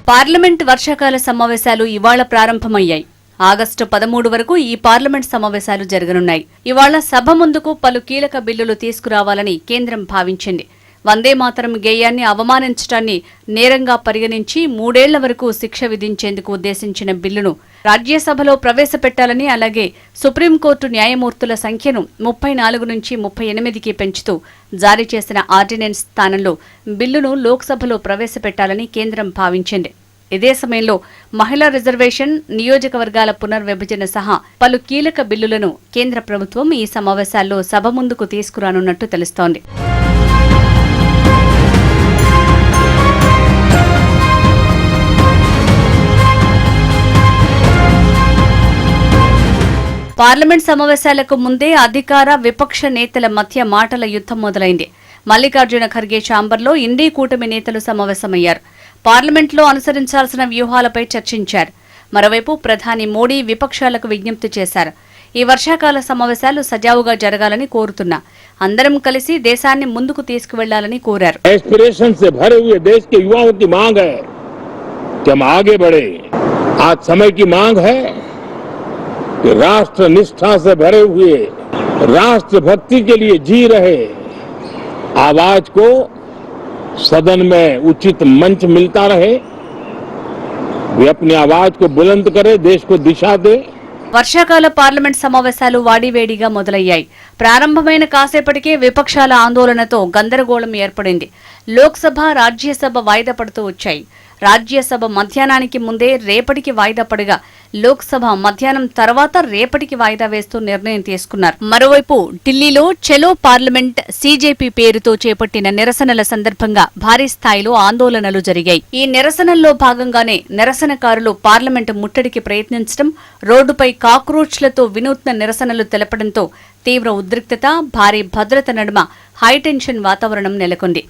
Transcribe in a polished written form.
Parliament వర్షాకాల సమావేశాలు ఇవాళ ప్రారంభమయ్యాయి. ఆగస్టు 13 వరకు ఈ పార్లమెంట్ సమావేశాలు జరగనున్నాయి. ఇవాళ సభ ముందుకు పలు కీలక బిల్లులు తీసుకురావాలని కేంద్రం భావించింది. వందే మాతరం గేయాన్ని అవమానించడాన్ని నేరంగా పరిగణించి 3 ఏళ్ల వరకు శిక్ష విధించేందుకు ఉద్దేశించిన బిల్లును రాజ్యసభలో ప్రవేశపెట్టాలని, అలాగే సుప్రీంకోర్టు న్యాయమూర్తుల సంఖ్యను 34 నుంచి 38కి పెంచుతూ జారీ చేసిన ఆర్డినెన్స్ స్థానంలో బిల్లును లోక్సభలో ప్రవేశపెట్టాలని కేంద్రం భావించింది. ఇదే సమయంలో మహిళా రిజర్వేషన్, నియోజకవర్గాల పునర్విభజన సహా పలు కీలక బిల్లులను కేంద్ర ప్రభుత్వం ఈ సమావేశాల్లో సభ ముందుకు తీసుకురానున్నట్టు తెలుస్తోంది. పార్లమెంట్ సమావేశాలకు ముందే అధికార విపక్ష నేతల మధ్య మాటల యుద్ధం మొదలైంది. మల్లికార్జున ఖర్గే ఛాంబర్లో ఇండీ కూటమి నేతలు సమావేశమయ్యారు. పార్లమెంట్లో అనుసరించాల్సిన వ్యూహాలపై చర్చించారు. మరోవైపు ప్రధాని మోడీ విపక్షాలకు విజ్ఞప్తి చేశారు. ఈ వర్షాకాల సమావేశాలు సజావుగా జరగాలని కోరుతున్నా, అందరం కలిసి దేశాన్ని ముందుకు తీసుకువెళ్లాలని కోరారు. राष्ट्र निष्ठा से भरे हुए, राष्ट्र भक्ति के लिए जी रहे, आवाज को सदन में उचित मंच मिलता रहे, वे अपनी आवाज को बुलंद करे, देश को दिशा दे. వర్షాకాల పార్లమెంట్ సమావేశాలు వాడివేడిగా మొదలయ్యాయి. ప్రారంభమైన కాసేపటికే విపక్షాల ఆందోళనతో గందరగోళం ఏర్పడింది. లోక్సభ, రాజ్యసభ వాయిదా పడుతూ వచ్చాయి. రాజ్యసభ మధ్యాహ్నానికి ముందే రేపటికి వాయిదా పడగా, లోక్సభ మధ్యాహ్నం తర్వాత రేపటికి వాయిదా వేస్తూ నిర్ణయం తీసుకున్నారు. మరోవైపు ఢిల్లీలో చెలో పార్లమెంట్ సీజేపీ పేరుతో చేపట్టిన నిరసనల సందర్భంగా భారీ స్థాయిలో ఆందోళనలు జరిగాయి. ఈ నిరసనల్లో భాగంగానే నిరసనకారులు పార్లమెంటు ముట్టడికి ప్రయత్నించడం, రోడ్డుపై కాక్రోచ్లతో వినూత్న నిరసనలు తెలపడంతో తీవ్ర ఉద్రిక్తత, భారీ భద్రత నడుమ హైటెన్షన్ వాతావరణం నెలకొంది.